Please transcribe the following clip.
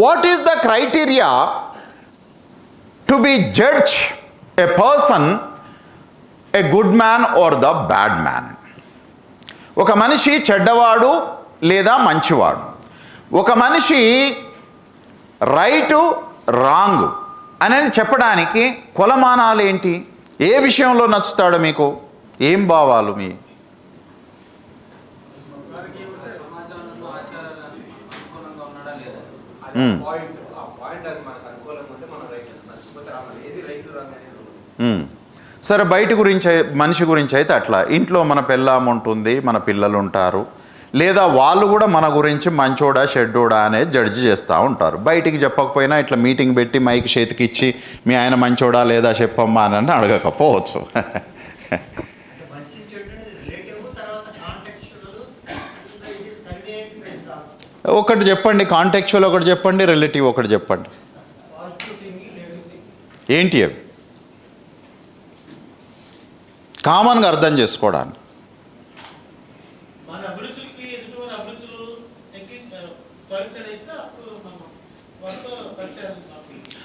What is the criteria to be judge a person a good man or the bad man? ఒక మనిషి చెడ్డవాడు లేదా మంచివాడు, ఒక మనిషి రైటు రాంగ్ అని చెప్పడానికి కొలమానాలు ఏంటి? ఏ విషయంలో నచ్చుతాడు మీకు? ఏం భావాలు మీ? సరే, బయట గురించి మనిషి గురించి అయితే అట్లా, ఇంట్లో మన పెళ్ళాం ఉంటుంది, మన పిల్లలు ఉంటారు, లేదా వాళ్ళు కూడా మన గురించి మంచోడా చెడ్డోడా అనేది జడ్జి చేస్తూ ఉంటారు. బయటికి చెప్పకపోయినా ఇట్లా మీటింగ్ పెట్టి మైక్ చేతికిచ్చి మీ ఆయన మంచోడా లేదా చెప్పమ్మా అని అడగకపోవచ్చు. ఒకటి చెప్పండి, కాంటెక్చువల్ ఒకటి చెప్పండి, రిలేటివ్ ఒకటి చెప్పండి. ఏంటి అవి కామన్గా అర్థం చేసుకోవడానికి?